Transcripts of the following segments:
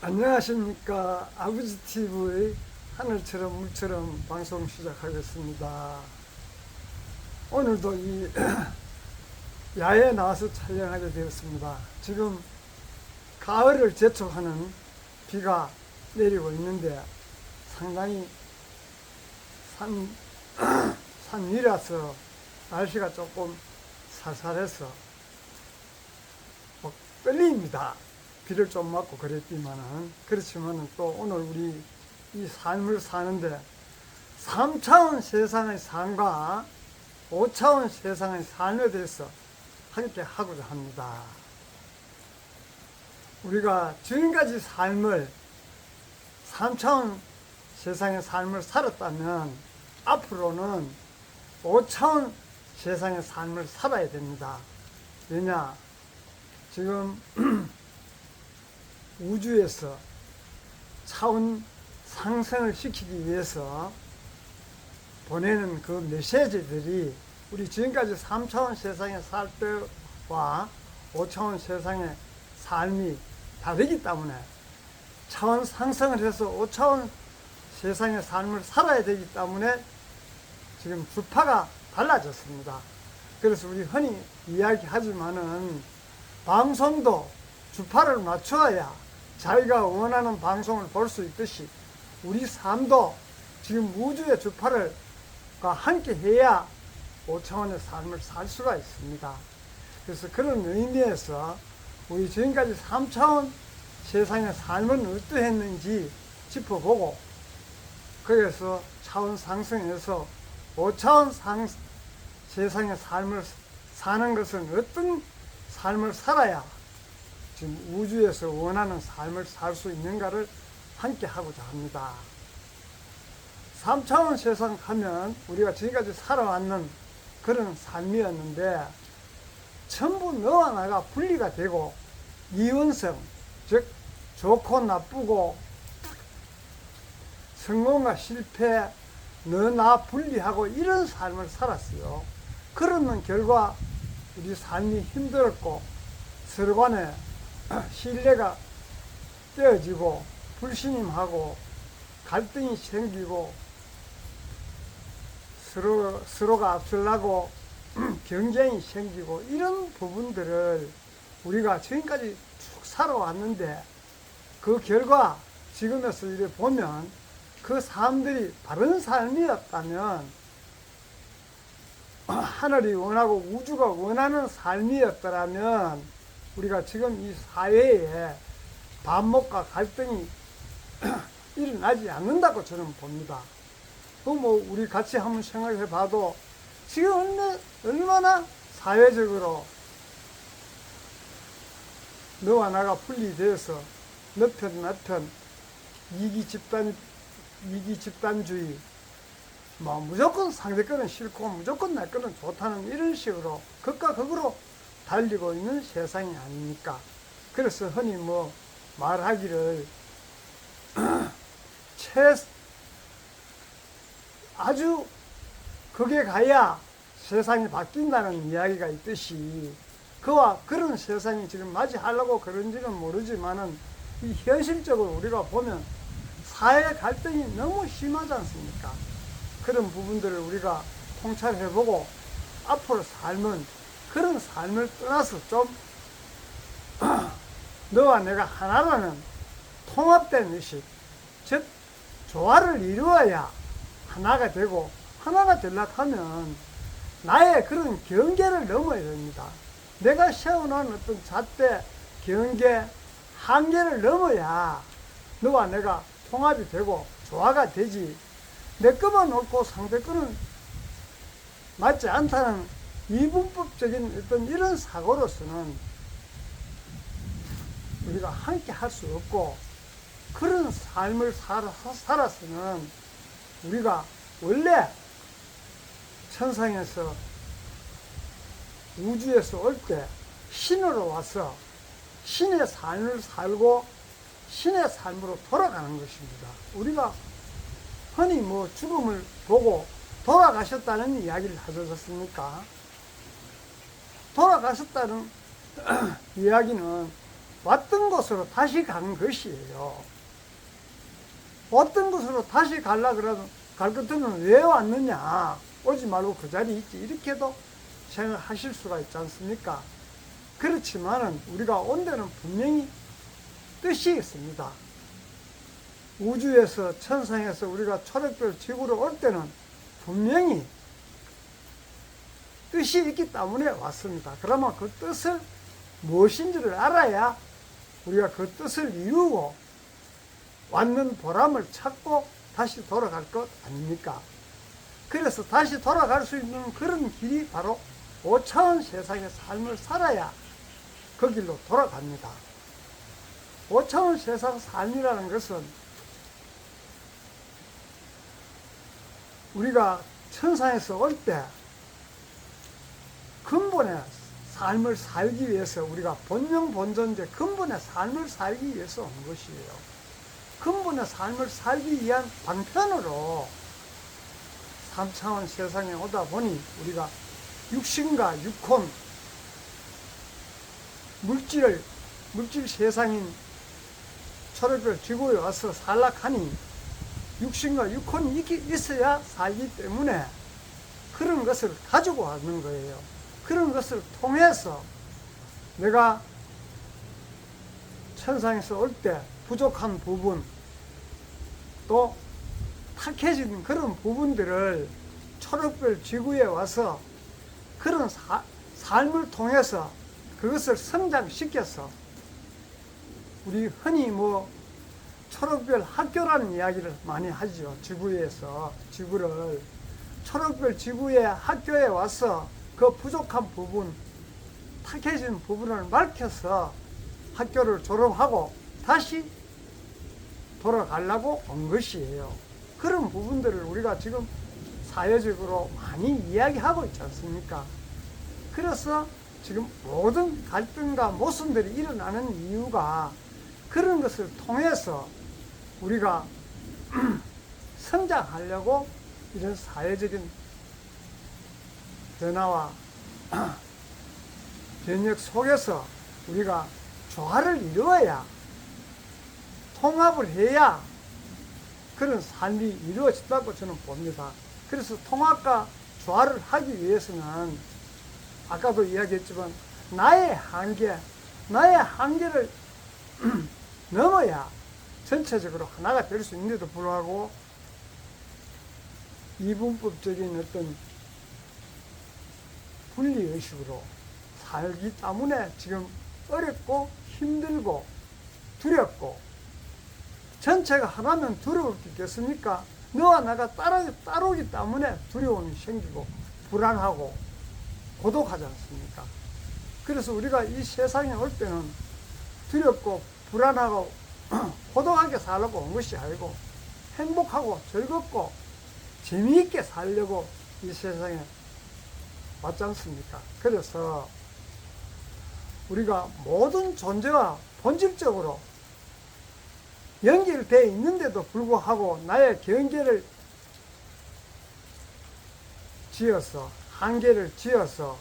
안녕하십니까. 아버지 TV의 하늘처럼 물처럼 방송 시작하겠습니다. 오늘도 이 야외에 나와서 촬영하게 되었습니다. 지금 가을을 재촉하는 비가 내리고 있는데 상당히 산 위라서 날씨가 조금 살살해서 떨립니다. 비를 좀 맞고 그랬지만은, 그렇지만은 또 오늘 우리 이 삶을 사는데 3차원 세상의 삶과 5차원 세상의 삶에 대해서 함께 하고자 합니다. 우리가 지금까지 삶을 3차원 세상의 삶을 살았다면 앞으로는 5차원 세상의 삶을 살아야 됩니다. 왜냐? 지금 우주에서 차원 상승을 시키기 위해서 보내는 그 메시지들이 우리 지금까지 3차원 세상에 살 때와 5차원 세상의 삶이 다르기 때문에 차원 상승을 해서 5차원 세상의 삶을 살아야 되기 때문에 지금 주파가 달라졌습니다. 그래서 우리 흔히 이야기하지만은 방송도 주파를 맞춰야 자기가 원하는 방송을 볼 수 있듯이 우리 삶도 지금 우주의 주파를 함께 해야 5차원의 삶을 살 수가 있습니다. 그래서 그런 의미에서 우리 지금까지 3차원 세상의 삶은 어떠했는지 짚어보고 거기에서 차원 상승해서 5차원 세상의 삶을 사는 것은 어떤 삶을 살아야 지금 우주에서 원하는 삶을 살 수 있는가를 함께 하고자 합니다. 3차원 세상 하면 우리가 지금까지 살아왔는 그런 삶이었는데 전부 너와 나가 분리가 되고 이원성, 즉 좋고 나쁘고 성공과 실패, 너 나 분리하고 이런 삶을 살았어요. 그러는 결과 우리 삶이 힘들었고 서로 간에 신뢰가 떼어지고 불신임하고 갈등이 생기고 서로가 앞서려고 경쟁이 생기고 이런 부분들을 우리가 지금까지 쭉 살아왔는데 그 결과 지금에서 이래 보면 그 사람들이 바른 삶이었다면 하늘이 원하고 우주가 원하는 삶이었더라면 우리가 지금 이 사회에 반목과 갈등이 일어나지 않는다고 저는 봅니다. 우리 같이 한번 생각해 봐도 지금 얼마나 사회적으로 너와 나가 분리되어서 너 편, 나 편, 이기 집단주의, 무조건 상대 거는 싫고 무조건 내 거는 좋다는 이런 식으로 극과 극으로 달리고 있는 세상이 아닙니까? 그래서 흔히 말하기를 아주 극에 가야 세상이 바뀐다는 이야기가 있듯이 그와 그런 세상이 지금 맞이하려고 그런지는 모르지만은 이 현실적으로 우리가 보면 사회 갈등이 너무 심하지 않습니까? 그런 부분들을 우리가 통찰해보고 앞으로 삶은 그런 삶을 떠나서 좀 너와 내가 하나라는 통합된 의식, 즉 조화를 이루어야 하나가 되고 하나가 되려고 하면 나의 그런 경계를 넘어야 됩니다. 내가 세워놓은 어떤 잣대, 경계, 한계를 넘어야 너와 내가 통합이 되고 조화가 되지 내 것만 옳고 상대 거는 맞지 않다는 이분법적인 어떤 이런 사고로서는 우리가 함께 할 수 없고 그런 삶을 살아서는 우리가 원래 천상에서 우주에서 올 때 신으로 와서 신의 삶을 살고 신의 삶으로 돌아가는 것입니다. 우리가 흔히 죽음을 보고 돌아가셨다는 이야기를 하지 않습니까? 돌아가셨다는 이야기는 왔던 곳으로 다시 간 것이에요. 어떤 곳으로 다시 가려 그러면 갈 것들은 왜 왔느냐, 오지 말고 그 자리에 있지, 이렇게도 생각하실 수가 있지 않습니까? 그렇지만은 우리가 온 데는 분명히 뜻이 있습니다. 우주에서, 천상에서 우리가 초록별 지구로 올 때는 분명히 뜻이 있기 때문에 왔습니다. 그러면 그 뜻을 무엇인지를 알아야 우리가 그 뜻을 이루고 왔는 보람을 찾고 다시 돌아갈 것 아닙니까? 그래서 다시 돌아갈 수 있는 그런 길이 바로 5차원 세상의 삶을 살아야 그 길로 돌아갑니다. 5차원 세상 삶이라는 것은 우리가 천상에서 올 때 근본의 삶을 살기 위해서, 우리가 본영 본존재 근본의 삶을 살기 위해서 온 것이에요. 근본의 삶을 살기 위한 방편으로 3차원 세상에 오다 보니 우리가 육신과 육혼, 물질 세상인 초록별 지구에 와서 살락하니 육신과 육혼이 있어야 살기 때문에 그런 것을 가지고 왔는 거예요. 그런 것을 통해서 내가 천상에서 올 때 부족한 부분, 또 탁해진 그런 부분들을 초록별 지구에 와서 그런 삶을 통해서 그것을 성장시켜서, 우리 흔히 초록별 학교라는 이야기를 많이 하죠. 지구에서 지구를 초록별 지구의 학교에 와서 그 부족한 부분, 탁해진 부분을 밝혀서 학교를 졸업하고 다시 돌아가려고 온 것이에요. 그런 부분들을 우리가 지금 사회적으로 많이 이야기하고 있지 않습니까? 그래서 지금 모든 갈등과 모순들이 일어나는 이유가 그런 것을 통해서 우리가 성장하려고 이런 사회적인 변화와 변혁 속에서 우리가 조화를 이루어야, 통합을 해야 그런 삶이 이루어진다고 저는 봅니다. 그래서 통합과 조화를 하기 위해서는 아까도 이야기했지만 나의 한계를 넘어야 전체적으로 하나가 될 수 있는데도 불구하고 이분법적인 어떤 분리의식으로 살기 때문에 지금 어렵고 힘들고 두렵고, 전체가 하나면 두려울 게 있겠습니까? 너와 나가 따로기 때문에 두려움이 생기고 불안하고 고독하지 않습니까? 그래서 우리가 이 세상에 올 때는 두렵고 불안하고 고독하게 살려고 온 것이 아니고 행복하고 즐겁고 재미있게 살려고 이 세상에 왔지 않습니까? 그래서 우리가 모든 존재와 본질적으로 연결되어 있는데도 불구하고 나의 경계를 지어서, 한계를 지어서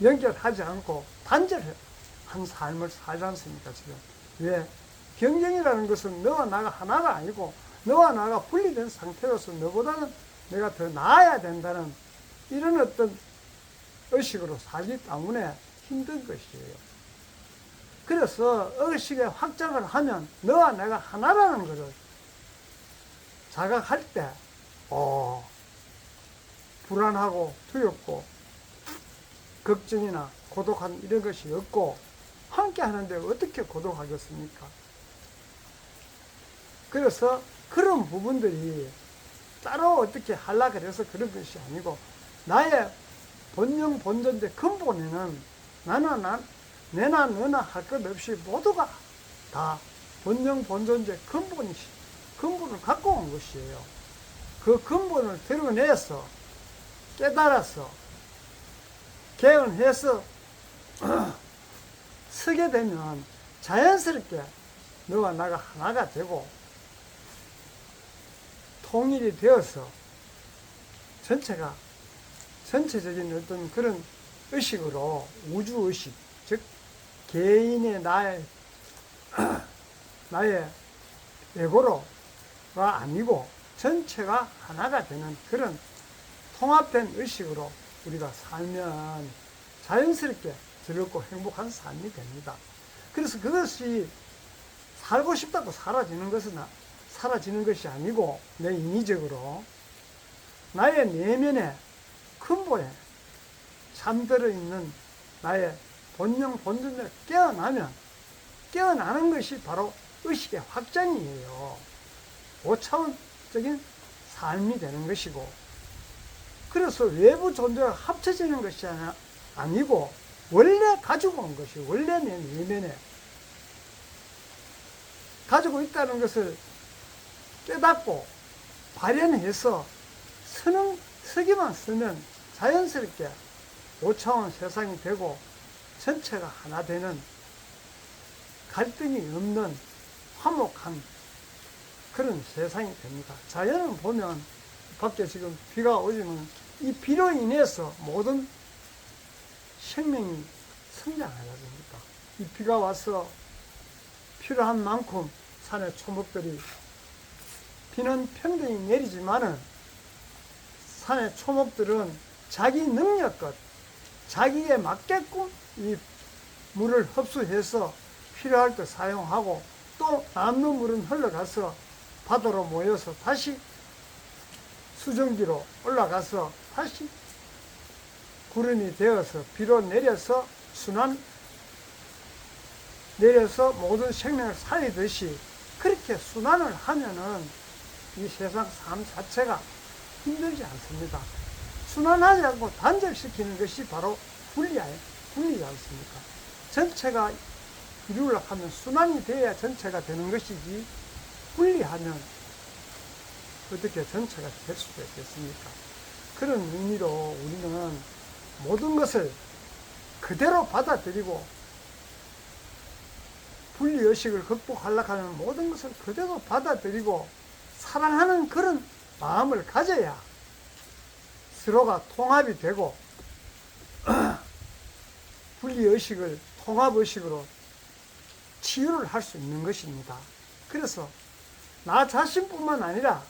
연결하지 않고 단절한 삶을 살지 않습니까, 지금? 왜? 경쟁이라는 것은 너와 나가 하나가 아니고 너와 나가 분리된 상태로서 너보다는 내가 더 나아야 된다는 이런 어떤 의식으로 살기 때문에 힘든 것이에요. 그래서 의식의 확장을 하면 너와 내가 하나라는 것을 자각할 때 불안하고 두렵고 걱정이나 고독한 이런 것이 없고, 함께 하는데 어떻게 고독하겠습니까? 그래서 그런 부분들이 따로 어떻게 하려고 해서 그런 것이 아니고, 나의 본영 본존재 근본에는 내나 너나 할 것 없이 모두가 다 본영 본존재 근본을 갖고 온 것이에요. 그 근본을 드러내서 깨달아서 개헌해서 서게 되면 자연스럽게 너와 나가 하나가 되고 통일이 되어서 전체적인 어떤 그런 의식으로 우주의식, 즉 개인의 나의 나의 에고로가 아니고 전체가 하나가 되는 그런 통합된 의식으로 우리가 살면 자연스럽게 즐겁고 행복한 삶이 됩니다. 그래서 그것이 살고 싶다고 사라지는 것이 아니고 내 인위적으로 나의 내면에 근본에 잠들어 있는 나의 본능, 본전을 깨어나는 것이 바로 의식의 확장이에요. 5차원적인 삶이 되는 것이고, 그래서 외부 존재가 합쳐지는 것이 아니고 원래 가지고 온 것이 원래 내 내면에 가지고 있다는 것을 깨닫고 발현해서 서기만 쓰면 자연스럽게 5차원 세상이 되고 전체가 하나 되는 갈등이 없는 화목한 그런 세상이 됩니다. 자연을 보면 밖에 지금 비가 오지만 이 비로 인해서 모든 생명이 성장하지 않습니까? 이 비가 와서 필요한 만큼 산의 초목들이 비는 평등히 내리지만은 산의 초목들은 자기 능력껏 자기에 맞게끔 이 물을 흡수해서 필요할 때 사용하고 또 남는 물은 흘러가서 바다로 모여서 다시 수증기로 올라가서 다시 구름이 되어서 비로 내려서 내려서 모든 생명을 살리듯이 그렇게 순환을 하면은 이 세상 삶 자체가 힘들지 않습니다. 순환하지 않고 단절시키는 것이 바로 분리지 않습니까? 전체가 이루려고 하면 순환이 돼야 전체가 되는 것이지 분리하면 어떻게 전체가 될 수가 있겠습니까? 그런 의미로 우리는 모든 것을 그대로 받아들이고 분리의식을 극복하려고 하면 모든 것을 그대로 받아들이고 사랑하는 그런 마음을 가져야 서로가 통합이 되고 분리의식을 통합의식으로 치유를 할 수 있는 것입니다. 그래서 나 자신뿐만 아니라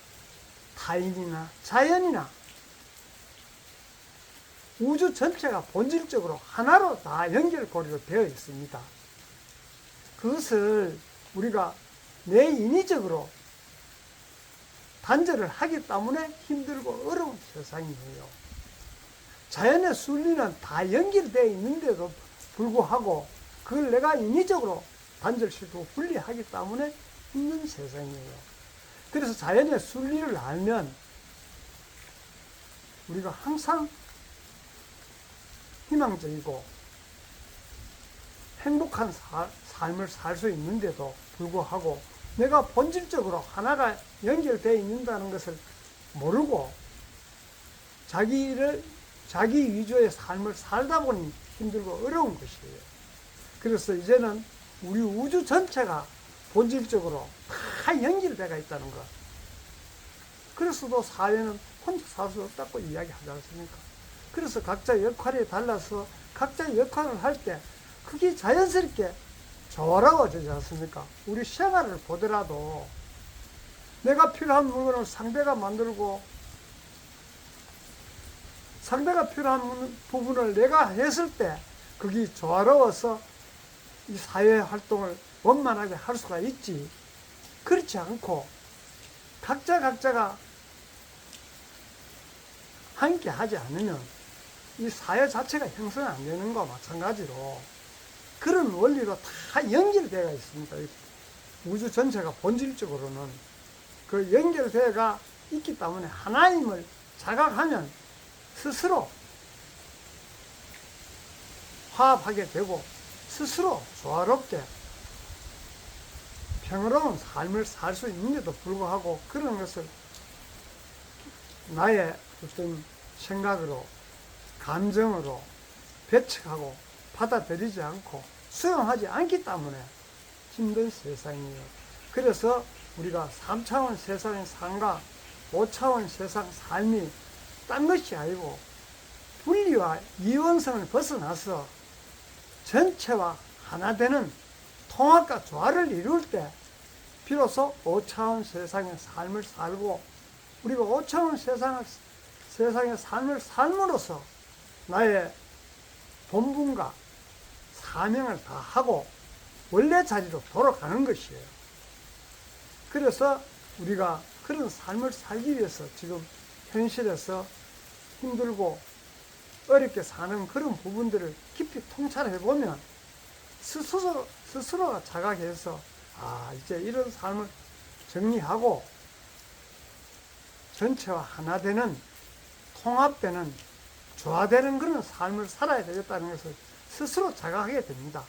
타인이나 자연이나 우주 전체가 본질적으로 하나로 다 연결고리로 되어 있습니다. 그것을 우리가 내 인위적으로 단절을 하기 때문에 힘들고 어려운 세상이에요. 자연의 순리는 다 연결되어 있는데도 불구하고 그걸 내가 인위적으로 단절시키고 분리하기 때문에 힘든 세상이에요. 그래서 자연의 순리를 알면 우리가 항상 희망적이고 행복한 삶을 살 수 있는데도 불구하고 내가 본질적으로 하나가 연결되어 있는다는 것을 모르고 자기 위주의 삶을 살다 보니 힘들고 어려운 것이에요. 그래서 이제는 우리 우주 전체가 본질적으로 다 연결되어 있다는 것. 그래서도 사회는 혼자 살 수 없다고 이야기하지 않습니까? 그래서 각자 역할이 달라서 각자 역할을 할 때 그게 자연스럽게 조화로워지지 않습니까? 우리 생활을 보더라도 내가 필요한 물건을 상대가 만들고 상대가 필요한 부분을 내가 했을 때 그게 조화로워서 이 사회 활동을 원만하게 할 수가 있지. 그렇지 않고 각자가 함께 하지 않으면 이 사회 자체가 형성이 안 되는 것과 마찬가지로 그런 원리로 다 연결되어 있습니다. 우주 전체가 본질적으로는 그 연결되어가 있기 때문에 하나님을 자각하면 스스로 화합하게 되고 스스로 조화롭게 평화로운 삶을 살 수 있는데도 불구하고 그런 것을 나의 어떤 생각으로 감정으로 배척하고 받아들이지 않고 수용하지 않기 때문에 힘든 세상이에요. 그래서 우리가 3차원 세상의 삶과 5차원 세상 삶이 딴 것이 아니고 분리와 이원성을 벗어나서 전체와 하나 되는 통합과 조화를 이룰 때 비로소 5차원 세상의 삶을 살고, 우리가 5차원 세상의 삶을 삶으로써 나의 본분과 사명을 다하고 원래 자리로 돌아가는 것이에요. 그래서 우리가 그런 삶을 살기 위해서 지금 현실에서 힘들고 어렵게 사는 그런 부분들을 깊이 통찰해 보면 스스로가 자각해서 이제 이런 삶을 정리하고 전체와 하나 되는, 통합되는, 조화되는 그런 삶을 살아야 되겠다는 것을 스스로 자각하게 됩니다.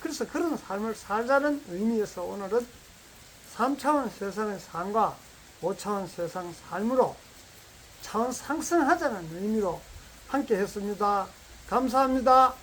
그래서 그런 삶을 살자는 의미에서 오늘은 3차원 세상의 삶과 5차원 세상 삶으로 차원 상승하자는 의미로 함께 했습니다. 감사합니다.